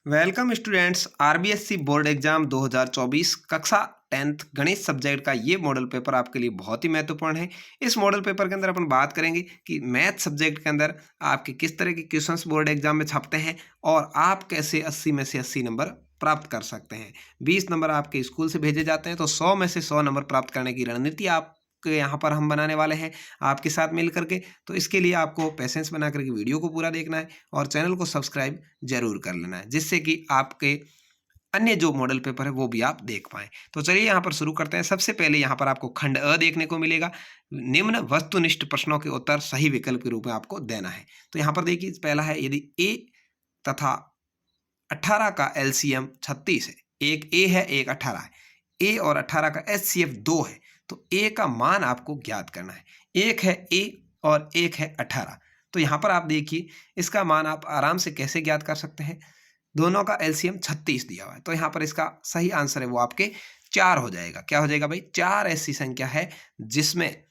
Welcome students. RBSC board exam 2024 कक्षा 10th गणित subject का ये मॉडल पेपर आपके लिए बहुत ही महत्वपूर्ण है। इस मॉडल पेपर के अंदर अपन बात करेंगे कि मैथ सब्जेक्ट के अंदर आपके किस तरह के क्वेश्चंस बोर्ड एग्जाम में छपते हैं और आप कैसे 80 में से 80 नंबर प्राप्त कर सकते हैं। 20 नंबर आपके स्कूल से भेजे जाते हैं, तो 100 में से 100 नंबर प्राप्त करने की रणनीति आप यहाँ पर हम बनाने वाले हैं आपके साथ मिल करके। तो इसके लिए आपको पेशेंस बना करके वीडियो को पूरा देखना है और चैनल को सब्सक्राइब जरूर कर लेना है, जिससे कि आपके अन्य जो मॉडल पेपर है वो भी आप देख पाएं। तो चलिए यहाँ पर शुरू करते हैं। सबसे पहले यहाँ पर आपको खंड अ देखने को मिलेगा। निम्न वस्तुनिष्ठ प्रश्नों के उत्तर सही विकल्प के रूप में आपको देना है। तो यहाँ पर देखिए, पहला है, यदि ए तथा 18 का एलसीएम 36 है, एक ए है एक 18 है, ए और 18 का एचसीएफ 2 है, तो ए का मान आपको ज्ञात करना है। एक है ए और एक है 18। तो यहाँ पर आप देखिए, इसका मान आप आराम से कैसे ज्ञात कर सकते हैं। दोनों का एलसीएम 36 दिया हुआ है, तो यहाँ पर इसका सही आंसर है वो आपके 4 हो जाएगा। क्या हो जाएगा भाई? 4 ऐसी संख्या है जिसमें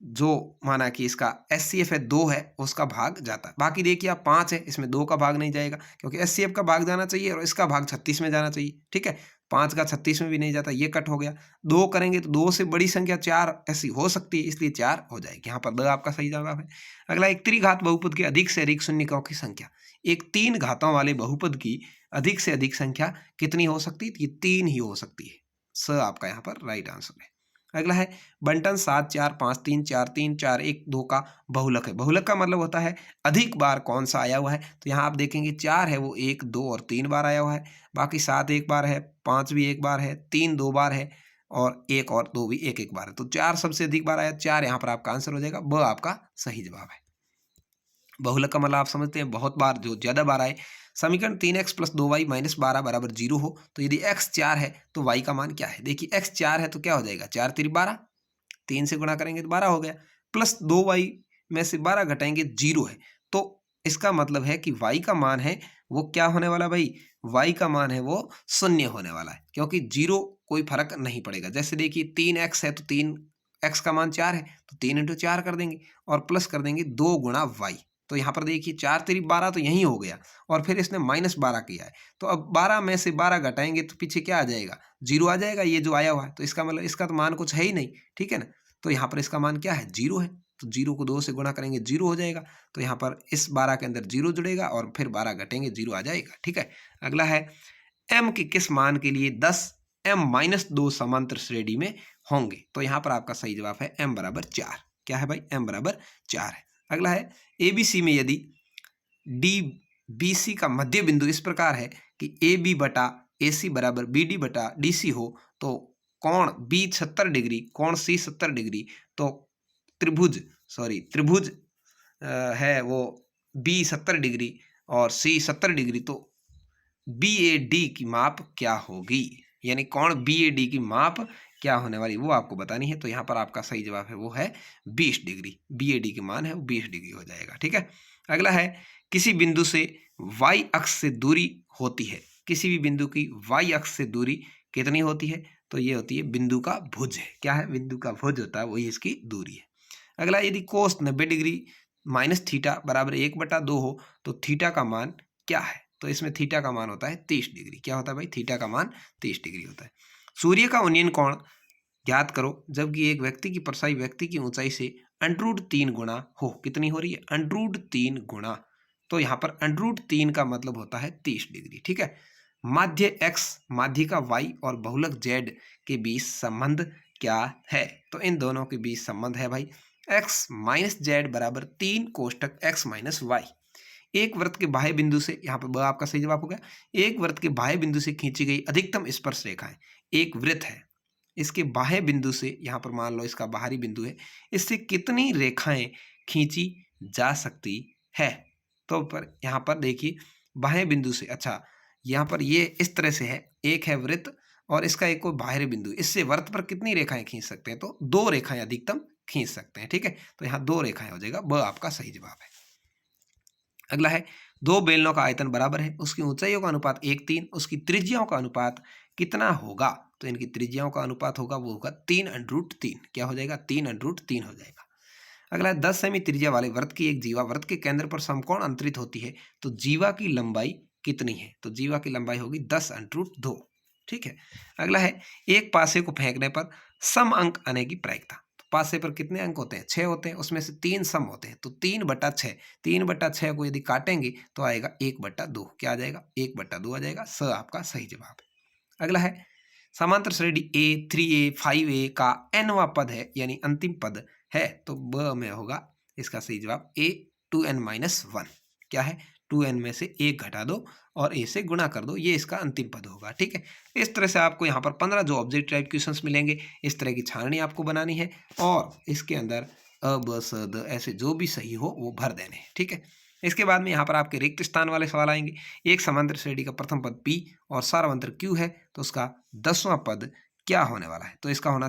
जो माना कि इसका एचसीएफ है 2 है, उसका भाग जाता है। बाकी देखिए आप 5 है, इसमें 2 का भाग नहीं जाएगा क्योंकि एचसीएफ का भाग जाना चाहिए और इसका भाग 36 में जाना चाहिए। ठीक है, 5 का 36 में भी नहीं जाता, ये कट हो गया। 2 करेंगे तो 2 से बड़ी संख्या 4 ऐसी हो सकती है, इसलिए 4 हो जाएगी। यहाँ पर 2 आपका सही जवाब है। अगला, एक त्रिघात बहुपद के अधिक से अधिक शून्यकों की संख्या। एक 3 घातों वाले बहुपद की अधिक से अधिक संख्या कितनी हो सकती है? ये 3 ही हो सकती है। स आपका यहाँ पर राइट आंसर है। अगला है, बंटन 7 4 5 3 4 3 4 1 2 का बहुलक है। बहुलक का मतलब होता है अधिक बार कौन सा आया हुआ है। तो यहाँ आप देखेंगे 4 है वो 1 2 और 3 बार आया हुआ है, बाकी 7 एक बार है, 5 भी एक बार है, 3 2 बार है और 1 और 2 भी एक एक बार है। तो 4 सबसे अधिक बार आया, 4 यहाँ पर आपका आंसर हो जाएगा। ब आपका सही जवाब है। बहुलक का मतलब आप समझते हैं बहुत बार, जो ज्यादा बार आए। समीकरण 3x + 2y - 12 = 0 हो, तो यदि x 4 है तो y का मान क्या है? देखिए x 4 है तो क्या हो जाएगा? 4 3 12, 3 से गुणा करेंगे तो 12 हो गया, प्लस 2y में से 12 घटाएंगे 0 है। तो इसका मतलब है कि y का मान है वो क्या होने वाला भाई? y का मान है वो 0 होने वाला है, क्योंकि 0 कोई फर्क नहीं पड़ेगा। जैसे देखिए 3x है तो 3x का मान 4 है, तो 3 × 4 कर देंगे और प्लस कर देंगे 2 × y। तो यहाँ पर देखिए 4 3 12 तो यही हो गया और फिर इसने -12 किया है, तो अब 12 में से 12 घटाएंगे तो पीछे क्या आ जाएगा? 0 आ जाएगा, ये जो आया हुआ है। तो इसका मतलब इसका तो मान कुछ है ही नहीं, ठीक है ना। तो यहाँ पर इसका मान क्या है? 0 है, तो 0 को 2 से गुणा करेंगे 0 हो जाएगा। तो यहाँ पर इस 12 के अंदर 0 जुड़ेगा और फिर 12 घटेंगे 0 आ जाएगा। ठीक है, अगला है, m के किस मान के लिए 10 m-2 समांतर श्रेणी में होंगे? तो यहाँ पर आपका सही जवाब है m = 4। क्या है भाई? m = 4 है। अगला है, एबीसी में यदि डी बीसी का मध्य बिंदु इस प्रकार है कि ए बी बटा ए सी बराबर बी डी बटा डी सी हो, तो कोण बी 70 डिग्री, कोण सी 70 डिग्री, तो त्रिभुज है वो बी 70 डिग्री और सी 70 डिग्री, तो बी ए डी की माप क्या होगी? यानी कोण बी ए डी की माप क्या होने वाली वो आपको बतानी है। तो यहाँ पर आपका सही जवाब है वो है 20 डिग्री। बी ए डी की मान है वो 20 डिग्री हो जाएगा। ठीक है, अगला है, किसी बिंदु से y अक्ष से दूरी होती है। किसी भी बिंदु की y अक्ष से दूरी कितनी होती है? तो ये होती है बिंदु का भुज है। क्या है? बिंदु का भुज होता है, वही इसकी दूरी है। अगला, यदि कोस 90 डिग्री माइनस थीटा बराबर 1/2 हो, तो थीटा का मान क्या है? तो इसमें थीटा का मान होता है 30 डिग्री। क्या होता है भाई? थीटा का मान 30 डिग्री होता है। सूर्य का उन्नयन कोण ज्ञात करो जबकि एक व्यक्ति की परछाई व्यक्ति की ऊंचाई से √3 गुना हो। कितनी हो रही है? √3 गुना। तो यहाँ पर √3 का मतलब होता है 30 डिग्री। ठीक है, माध्य x, माध्यिका y और बहुलक z के बीच संबंध क्या है? तो इन दोनों के बीच संबंध है भाई x - z = 3 कोष्टक x - y। एक वृत्त के बाह्य बिंदु से, यहाँ पर आपका सही जवाब हो गया, एक वृत्त के बाह्य बिंदु से खींची गई अधिकतम स्पर्श रेखाएं। एक वृत्त है, इसके बाह्य बिंदु से, यहाँ पर मान लो इसका बाहरी बिंदु है, इससे कितनी रेखाएं खींची जा सकती है? तो पर यहाँ पर देखिए बाह्य बिंदु से, अच्छा यहाँ पर ये इस तरह से है, एक है वृत्त और इसका एक कोई बाहरी बिंदु, इससे वृत्त पर कितनी रेखाएं खींच सकते हैं? तो 2 रेखाएं अधिकतम खींच सकते हैं। ठीक है, तो यहाँ 2 रेखाएं हो जाएगा। ब आपका सही जवाब है। अगला है, 2 बेलनों का आयतन बराबर है, उसकी ऊंचाइयों का अनुपात 1:3, उसकी त्रिज्याओं का अनुपात कितना होगा? तो इनकी त्रिज्याओं का अनुपात होगा वो होगा 3√3। क्या हो जाएगा? 3√3 हो जाएगा। अगला है, 10 सेमी त्रिज्या वाले वृत्त की एक जीवा वृत्त के केंद्र पर समकोण अंतरित होती है, तो जीवा की लंबाई कितनी है, तो जीवा की लंबाई होगी 10√2। ठीक है। अगला है एक पासे को फेंकने पर सम अंक आने की प्रायिकता। तो पासे पर कितने अंक होते हैं, 6 होते हैं, उसमें से 3 सम होते हैं, तो 3/6, 3/6 को यदि काटेंगे तो आएगा 1/2। क्या आ जाएगा, 1/2 आ जाएगा। स आपका सही जवाब है। अगला है समांतर श्रेणी ए 3a 5a का nवां पद है, यानी अंतिम पद है, तो ब में होगा इसका सही जवाब a 2n-1। क्या है, 2n में से 1 घटा दो और a से गुणा कर दो, ये इसका अंतिम पद होगा। ठीक है। इस तरह से आपको यहाँ पर 15 जो ऑब्जेक्ट टाइप क्वेश्चंस मिलेंगे, इस तरह की छाननी आपको बनानी है और इसके अंदर अ ब स द ऐसे जो भी सही हो वो भर देने हैं। ठीक है। इसके बाद में यहाँ पर आपके रिक्त स्थान वाले सवाल आएंगे। एक समांतर श्रेणी का प्रथम पद P और सारवंतर Q है, तो उसका 10वां पद क्या होने वाला है, तो इसका होना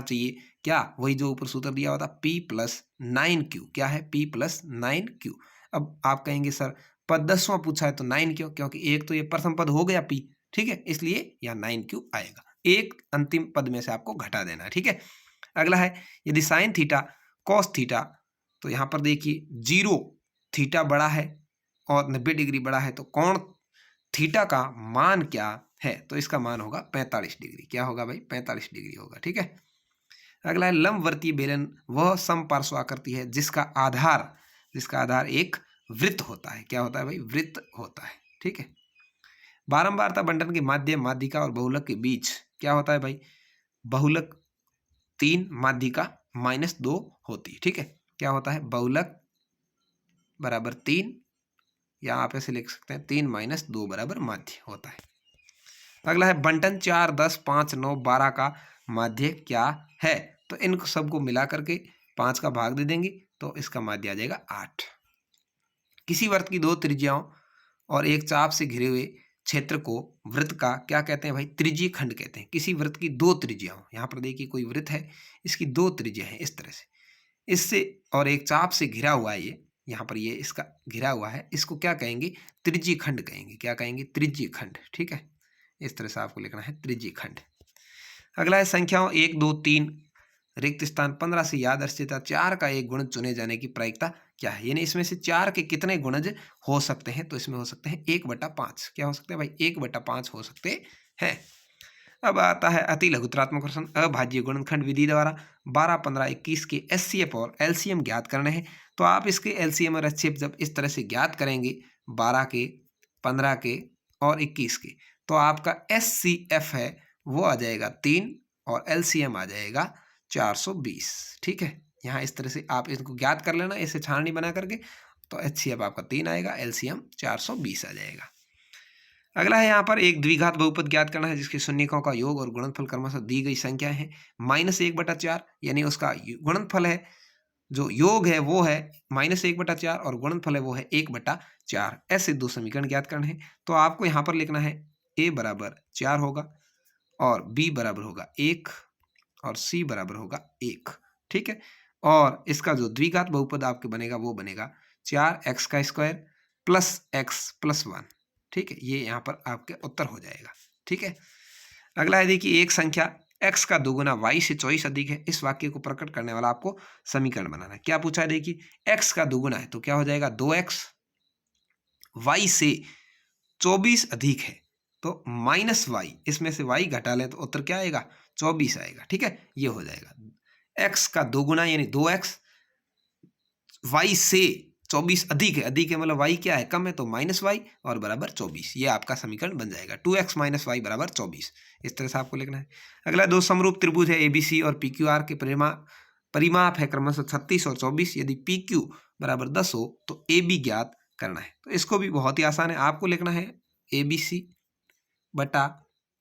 चाहिए क्या, वही जो ऊपर सूत्र दिया हुआ था P + 9Q। क्या है, P + 9Q। अब आप कहेंगे सर पद 10वां पूछा है तो 9 क्यों, क्योंकि एक तो ये प्रथम पद हो गया P। ठीक है, इसलिए यहाँ 9Q आएगा। एक अंतिम पद में से आपको घटा देना है। ठीक है। अगला है यदि साइन थीटा कॉस थीटा, तो यहाँ पर देखिए 0 थीटा बड़ा है और 90 डिग्री बड़ा है, तो कोण थीटा का मान क्या है, तो इसका मान होगा 45 डिग्री। क्या होगा भाई, 45 डिग्री होगा। ठीक है। अगला है लंबवर्तीय बेलन वह समपार्श्वाकृति है जिसका आधार एक वृत्त होता है। क्या होता है भाई, वृत्त होता है। ठीक है। बारंबारता बंटन के माध्यम माध्यिका और बहुलक के बीच क्या होता है भाई, बहुलक 3 माध्यिका -2 होती है। ठीक है। क्या होता है, बहुलक बराबर 3, या आप ऐसे लिख सकते हैं 3 - 2 बराबर माध्य होता है। अगला है बंटन 4, 10, 5, 9, 12 का माध्य क्या है, तो इन सबको मिला करके 5 का भाग दे देंगे तो इसका माध्य आ जाएगा 8। किसी वृत्त की 2 त्रिज्याओं और एक चाप से घिरे हुए क्षेत्र को वृत्त का क्या कहते हैं भाई, त्रिज्यीय खंड कहते हैं। किसी वृत्त की 2 त्रिज्याओं, यहाँ पर देखिए कोई वृत्त है, इसकी 2 त्रिज्या है इस तरह से, इससे और एक चाप से घिरा हुआ है, ये यहाँ पर ये इसका घिरा हुआ है, इसको क्या कहेंगे, त्रिज्यीय खंड कहेंगे। क्या कहेंगे, त्रिज्यीय खंड। ठीक है। इस तरह से आपको लिखना है त्रिज्यीय खंड। अगला है संख्याओं 1, 2, 3 रिक्त स्थान 15 से यादृच्छिता 4 का एक गुणज चुने जाने की प्रायिकता क्या है, यानी इसमें से 4 के कितने गुणज हो सकते हैं, तो इसमें हो सकते हैं 1/5। क्या हो सकते हैं भाई, 1/5 हो सकते हैं। अब आता है अति लघुत्रात्मक प्रश्न, अभाज्य गुणनखंड विधि द्वारा 12, 15, 21 के एचसीएफ और एलसीएम ज्ञात करने हैं। तो आप इसके एलसीएम और एचसीएफ जब इस तरह से ज्ञात करेंगे 12 के, 15 के और 21 के, तो आपका एचसीएफ है वो आ जाएगा 3 और एलसीएम आ जाएगा 420। ठीक है। यहाँ इस तरह से आप इसको ज्ञात कर लेना ऐसे छाननी बना करके, तो एचसीएफ आपका 3 आएगा, एलसीएम 420 आ जाएगा। अगला है यहाँ पर एक द्विघात बहुपद ज्ञात करना है जिसके शून्यकों का योग और गुणनफल क्रमशः दी गई संख्या है -1/4, यानी उसका गुणनफल है जो योग है वो है -1/4 और गुणनफल है वो है 1/4। ऐसे दो समीकरण ज्ञात करने हैं। तो आपको यहाँ पर लिखना है a बराबर 4 होगा और b बराबर होगा 1 और c बराबर होगा 1। ठीक है। और इसका जो द्विघात बहुपद आपके बनेगा वो बनेगा 4x² + x + 1। ठीक है। ये यहाँ पर आपके उत्तर हो जाएगा। ठीक है। अगला है देखिए एक संख्या x का दोगुना y से 24 अधिक है, इस वाक्य को प्रकट करने वाला आपको समीकरण बनाना है। क्या पूछा है देखिए, x का दोगुना है तो क्या हो जाएगा 2x, y से 24 अधिक है तो -y, इसमें से y घटा लें तो उत्तर क्या आएगा, 24 आएगा। ठीक है। ये हो जाएगा x का दोगुना यानी 2x, y से 24 अधिक है, अधिक है मतलब y क्या है, कम है, तो -y और बराबर 24। ये आपका समीकरण बन जाएगा 2x - y बराबर 24। इस तरह से आपको लिखना है। अगला दो समरूप त्रिभुज है ABC और PQR के परिमाप है क्रमशः 36 और 24। यदि PQ बराबर 10 हो तो AB ज्ञात करना है। तो इसको भी बहुत ही आसान है, आपको लिखना है ABC बटा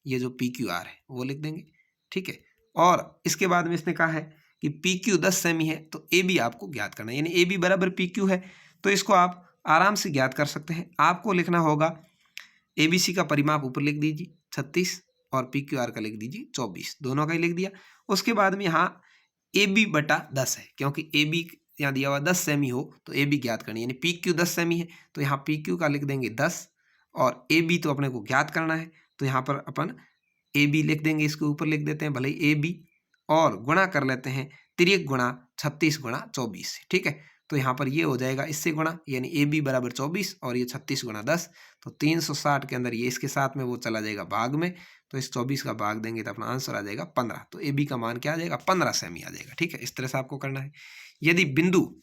ये जो PQR है वो लिख देंगे। ठीक है। और इसके बाद में इसने कहा है कि PQ 10 सेमी है तो AB आपको ज्ञात करना है, यानी AB बराबर PQ है, तो इसको आप आराम से ज्ञात कर सकते हैं। आपको लिखना होगा ABC का परिमाप ऊपर लिख दीजिए 36 और PQR का लिख दीजिए 24, दोनों का ही लिख दिया। उसके बाद में यहाँ AB बटा 10 है, क्योंकि AB यहाँ दिया हुआ 10 सेमी हो तो AB ज्ञात करनी है, यानी PQ 10 सेमी है तो यहाँ PQ का लिख देंगे 10 और AB तो अपने को ज्ञात करना है, तो यहाँ पर अपन AB लिख देंगे, इसके ऊपर लिख देते हैं भले ही AB और गुणा कर लेते हैं 3 गुणा 36 गुणा 24। ठीक है। तो यहाँ पर ये हो जाएगा इससे गुणा, यानी ए बी बराबर 24 और ये 36 गुणा 10, तो 360 के अंदर ये इसके साथ में वो चला जाएगा भाग में, तो इस 24 का भाग देंगे तो अपना आंसर आ जाएगा 15। तो ए बी का मान क्या आ जाएगा, 15 सेमी आ जाएगा। ठीक है, इस तरह से आपको करना है। यदि बिंदु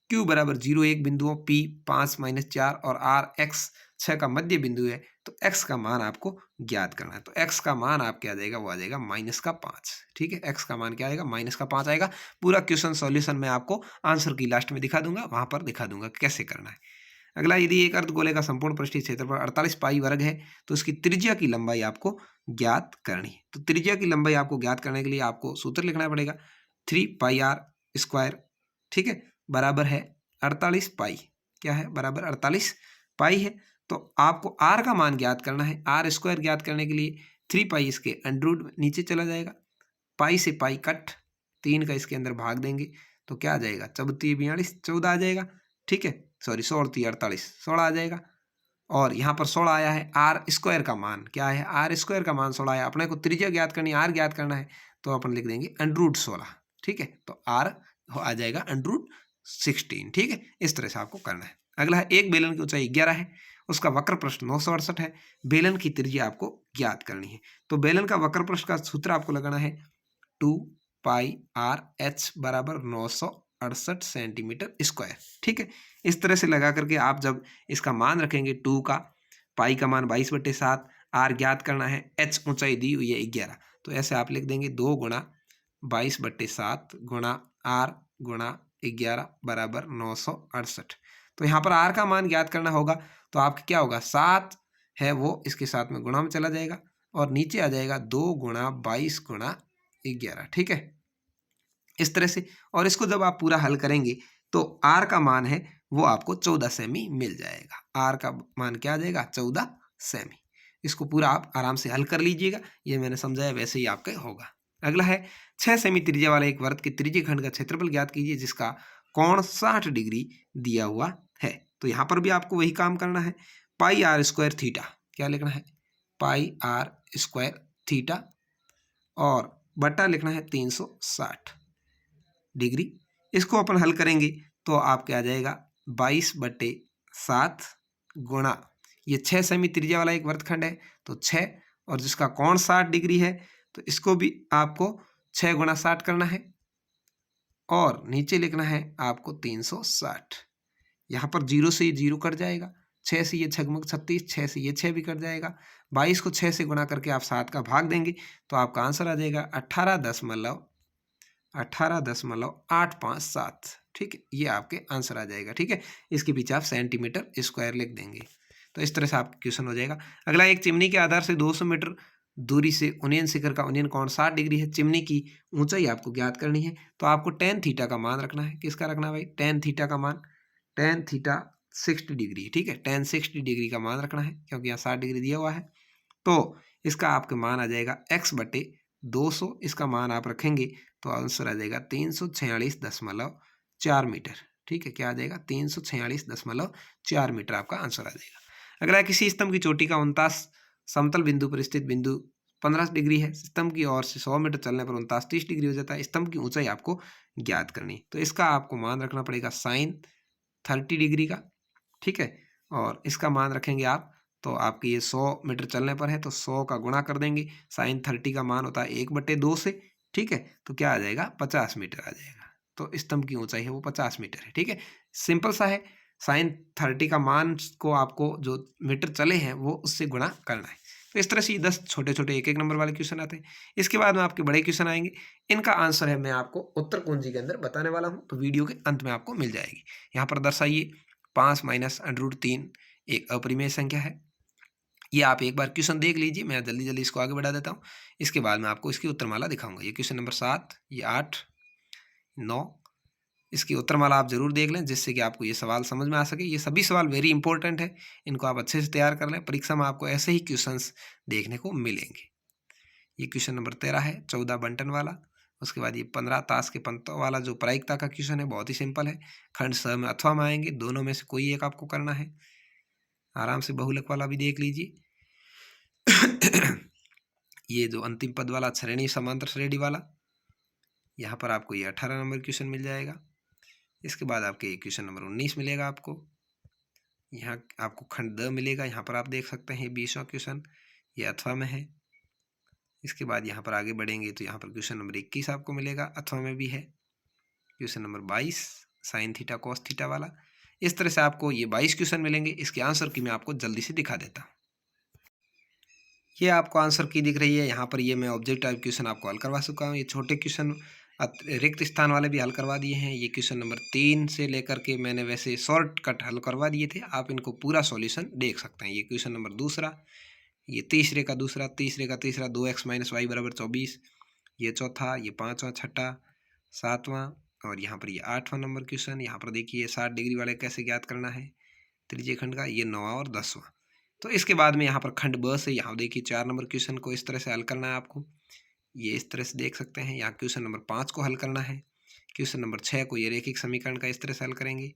Q बराबर 0 1 बिंदुओं P 5 - 4 और R X 6 का मध्य बिंदु है, तो X का मान आपको ज्ञात करना है। तो X का मान आपके आ जाएगा, वो आ जाएगा -5। ठीक है, X का मान क्या आएगा, -5 आएगा। पूरा क्वेश्चन सॉल्यूशन मैं आपको आंसर की लास्ट में दिखा दूंगा, वहां पर दिखा दूंगा कैसे करना है। अगला, यदि एक अर्धगोले का संपूर्ण पृष्ठीय क्षेत्रफल 48 पाई वर्ग है, तो उसकी त्रिज्या की लंबाई आपको ज्ञात करनी है। तो त्रिज्या की लंबाई आपको ज्ञात करने के लिए आपको सूत्र लिखना पड़ेगा, 3πr², ठीक है, बराबर है 48 पाई। क्या है, बराबर 48 पाई है। तो आपको आर का मान ज्ञात करना है। आर स्क्वायर ज्ञात करने के लिए 3 पाई इसके अंडर नीचे चला जाएगा, पाई से पाई कट, 3 का इसके अंदर भाग देंगे तो क्या आ जाएगा, 42 14 आ जाएगा। ठीक है, सॉरी 16 48 16 आ जाएगा। और यहाँ पर 16 आया है। आर स्क्वायर का मान क्या है, आर स्क्वायर का मान 16 है। अपने को त्रिज्या ज्ञात करनी है, आर ज्ञात करना है, तो अपन लिख देंगे √16। ठीक है, तो आर आ जाएगा √16। ठीक है, इस तरह से आपको करना है। अगला है, एक बेलन की ऊंचाई 11 है, उसका वक्र पृष्ठ 968 है, बेलन की त्रिज्या आपको ज्ञात करनी है। तो बेलन का वक्र पृष्ठ का सूत्र आपको लगाना है 2πRh बराबर 968 सेंटीमीटर स्क्वायर। ठीक है, इस तरह से लगा करके आप जब इसका मान रखेंगे 2 का, पाई का मान 22/7, आर ज्ञात करना है, एच ऊंचाई दी हुई है 11, तो ऐसे आप लिख देंगे 2 गुणा 22/7 गुणा आर गुणा 11 बराबर 968। तो यहाँ पर आर का मान ज्ञात करना होगा, तो आपका क्या होगा, 7 है वो इसके साथ में गुणा में चला जाएगा और नीचे आ जाएगा 2 गुणा 22 गुणा 11। ठीक है, इस तरह से। और इसको जब आप पूरा हल करेंगे तो आर का मान है वो आपको 14 सेमी मिल जाएगा। आर का मान क्या आ जाएगा, 14 सेमी। इसको पूरा आप आराम से हल कर लीजिएगा, ये मैंने समझाया वैसे ही आपका होगा। अगला है, 6 सेमी त्रिज्या वाला एक वृत्त के त्रिज्यीय खंड का क्षेत्रफल ज्ञात कीजिए जिसका कोण 60 डिग्री दिया हुआ है। तो यहाँ पर भी आपको वही काम करना है, πr² थीटा, क्या लिखना है, πr² थीटा और बटा लिखना है 360 डिग्री। इसको अपन हल करेंगे तो आपके आ जाएगा 22/7 गुणा, ये 6 सेमी त्रिज्या वाला एक वृत्तखंड है तो 6, और जिसका कोण 60 डिग्री है तो इसको भी आपको 6 गुणा 60 करना है और नीचे लिखना है आपको 360। यहाँ पर 0 से ये 0 कट जाएगा, 6 से ये 6 36, 6 से ये 6 भी कट जाएगा, 22 को 6 से गुणा करके आप 7 का भाग देंगे तो आपका आंसर आ जाएगा 18.857। ठीक है, ये आपके आंसर आ जाएगा। ठीक है, इसके पीछे आप सेंटीमीटर स्क्वायर लिख देंगे, तो इस तरह से आपका क्वेश्चन हो जाएगा। अगला, एक चिमनी के आधार से 200 मीटर दूरी से उन्नयन शिखर का उन्नयन कोण 60 डिग्री है, चिमनी की ऊंचाई आपको ज्ञात करनी है, तो आपको tan थीटा का मान रखना है। किसका रखना है भाई, tan थीटा का मान, tan थीटा 60 डिग्री। ठीक है, tan 60 डिग्री का मान रखना है क्योंकि यहाँ 60 डिग्री दिया हुआ है। तो इसका आपके मान आ जाएगा x/200, इसका मान आप रखेंगे तो आंसर आ जाएगा 346.4 मीटर। ठीक है, क्या आ जाएगा, 346.4 मीटर आपका आंसर आ जाएगा। अगला, किसी स्तंभ की चोटी का 49 समतल बिंदु पर स्थित बिंदु 15 डिग्री है, स्तंभ की ओर से 100 मीटर चलने पर 29 30 डिग्री हो जाता है, स्तंभ की ऊंचाई आपको ज्ञात करनी, तो इसका आपको मान रखना पड़ेगा sin 30 डिग्री का। ठीक है, और इसका मान रखेंगे आप, तो आपके ये 100 मीटर चलने पर है तो 100 का गुणा कर देंगे, sin 30 का मान होता है 1/2 से। ठीक है, तो क्या आ जाएगा, 50 मीटर आ जाएगा। तो स्तंभ की ऊंचाई है वो 50 मीटर है। ठीक है, सिंपल सा है, sin 30 का मान को आपको जो मीटर चले हैं वो उससे गुणा करना है। तो इस तरह से 10 छोटे छोटे एक एक नंबर वाले क्वेश्चन आते हैं। इसके बाद में आपके बड़े क्वेश्चन आएंगे, इनका आंसर है मैं आपको उत्तर कुंजी के अंदर बताने वाला हूँ, तो वीडियो के अंत में आपको मिल जाएगी। यहाँ पर दर्शाइए 5 - √3 एक अपरिमेय संख्या है। ये आप एक बार क्वेश्चन देख लीजिए, मैं जल्दी जल्दी इसको आगे बढ़ा देता हूँ, इसके बाद मैं आपको इसकी उत्तरमाला दिखाऊंगा। ये क्वेश्चन नंबर 7, ये 8, 9, इसकी उत्तरमाला आप जरूर देख लें जिससे कि आपको ये सवाल समझ में आ सके। ये सभी सवाल वेरी इंपॉर्टेंट है, इनको आप अच्छे से तैयार कर लें, परीक्षा में आपको ऐसे ही क्वेश्चंस देखने को मिलेंगे। ये क्वेश्चन नंबर 13 है, 14 बंटन वाला। उसके बाद ये 15 ताश के पंतों वाला जो प्रायिकता का क्वेश्चन है, बहुत ही सिंपल है, खंड स में अथवा में आएंगे, दोनों में से कोई एक आपको करना है। आराम से बहुलक वाला भी देख लीजिए। ये जो अंतिम पद वाला श्रेणी समांतर श्रेणी वाला, यहाँ पर आपको ये 18 नंबर क्वेश्चन मिल जाएगा। इसके बाद आपके क्वेश्चन नंबर 19 मिलेगा आपको। यहाँ आपको खंड द मिलेगा, यहाँ पर आप देख सकते हैं 20वां क्वेश्चन, ये अथवा में है। इसके बाद यहाँ पर आगे बढ़ेंगे तो यहाँ पर क्वेश्चन नंबर 21 आपको मिलेगा, अथवा में भी है। Question number 22 sine theta cos theta वाला। इस तरह से आपको ये 22 क्वेश्चन मिलेंगे। इसके आंसर की मैं आपको जल्दी से दिखा देता हूँ। ये आपको आंसर की दिख रही है, यहाँ पर ये मैं ऑब्जेक्ट टाइप क्वेश्चन आपको हल करवा चुका हूँ। ये छोटे क्वेश्चन रिक्त स्थान वाले भी हल करवा दिए हैं। ये क्वेश्चन नंबर 3 से लेकर के मैंने वैसे शॉर्टकट हल करवा दिए थे, आप इनको पूरा सॉल्यूशन देख सकते हैं। ये क्वेश्चन नंबर दूसरा, ये तीसरे का दूसरा, तीसरे का तीसरा, 2x - y = 24, ये चौथा, ये पाँचवा, छठा, सातवां और यहाँ पर ये 8वां नंबर क्वेश्चन। यहाँ पर देखिए 60 डिग्री वाले कैसे ज्ञात करना है त्रिज्यीय खंड का, ये 9वां और 10वां। तो इसके बाद में यहाँ पर खंड ब से यहाँ देखिए 4 नंबर क्वेश्चन को इस तरह से हल करना है आपको। ये इस तरह से देख सकते हैं। यहाँ क्वेश्चन नंबर 5 को हल करना है। क्वेश्चन नंबर 6 को ये रैखिक समीकरण का इस तरह से हल करेंगे।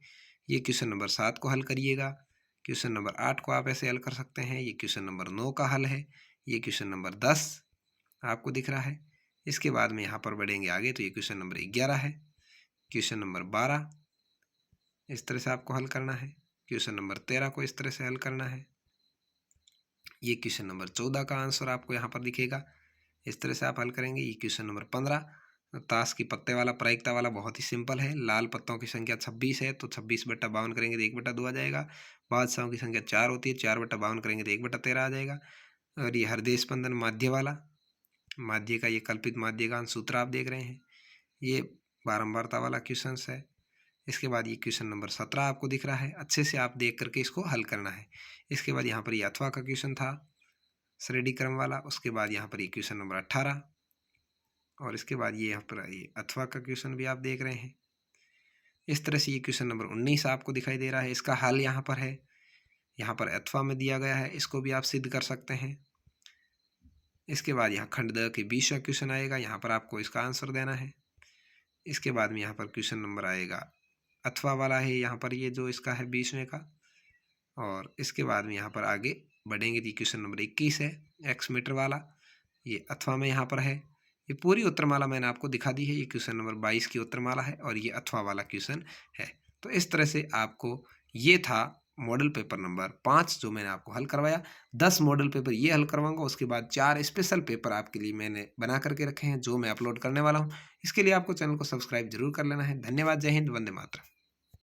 ये क्वेश्चन नंबर 7 को हल करिएगा। क्वेश्चन नंबर 8 को आप ऐसे हल कर सकते हैं। ये क्वेश्चन नंबर 9 का हल है। ये क्वेश्चन नंबर 10 आपको दिख रहा है। इसके बाद में यहाँ पर बढ़ेंगे आगे तो ये क्वेश्चन नंबर 11 है। क्वेश्चन नंबर 12 इस तरह से आपको हल करना है। क्वेश्चन नंबर 13 को इस तरह से हल करना है। ये क्वेश्चन नंबर 14 का आंसर आपको यहाँ पर दिखेगा, इस तरह से आप हल करेंगे। ये क्वेश्चन नंबर 15 ताश की पत्ते वाला प्रायिकता वाला बहुत ही सिंपल है। लाल पत्तों की संख्या 26 है तो 26/52 करेंगे तो 1/2 आ जाएगा। बादशाहों की संख्या 4 होती है, 4/52 करेंगे तो 1/13 आ जाएगा। और ये हृदय स्पंदन माध्य वाला, माध्य का ये कल्पित माध्य का सूत्र आप देख रहे हैं, ये बारंबारता वाला क्वेश्चन है। इसके बाद ये क्वेश्चन नंबर 17 आपको दिख रहा है, अच्छे से आप देख करके इसको हल करना है। इसके बाद यहाँ पर ये अथवा का क्वेश्चन था श्रेणी क्रम वाला। उसके बाद यहाँ पर ये क्वेश्चन नंबर 18 और इसके बाद ये यहाँ पर ये अथवा का क्वेश्चन भी आप देख रहे हैं। इस तरह से ये क्वेश्चन नंबर 19 आपको दिखाई दे रहा है, इसका हल यहाँ पर है, यहाँ पर अथवा में दिया गया है, इसको भी आप सिद्ध कर सकते हैं। इसके बाद यहाँ खंड द के 20वां क्वेश्चन आएगा, यहाँ पर आपको इसका आंसर देना है। इसके बाद में यहाँ पर क्वेश्चन नंबर आएगा अथवा वाला है, यहाँ पर ये जो इसका है 20वें का। और इसके बाद में यहाँ पर आगे बढ़ेंगे तो क्वेश्चन नंबर 21 है एक्स मीटर वाला, ये अथवा में यहाँ पर है। ये पूरी उत्तरमाला मैंने आपको दिखा दी है। ये क्वेश्चन नंबर 22 की उत्तरमाला है और ये अथवा वाला क्वेश्चन है। तो इस तरह से आपको ये था मॉडल पेपर नंबर 5 जो मैंने आपको हल करवाया। 10 मॉडल पेपर ये हल करवाऊंगा, उसके बाद 4 स्पेशल पेपर आपके लिए मैंने बना करके रखे हैं जो मैं अपलोड करने वाला हूँ। इसके लिए आपको चैनल को सब्सक्राइब जरूर कर लेना है। धन्यवाद। जय हिंद। वंदे मातरम।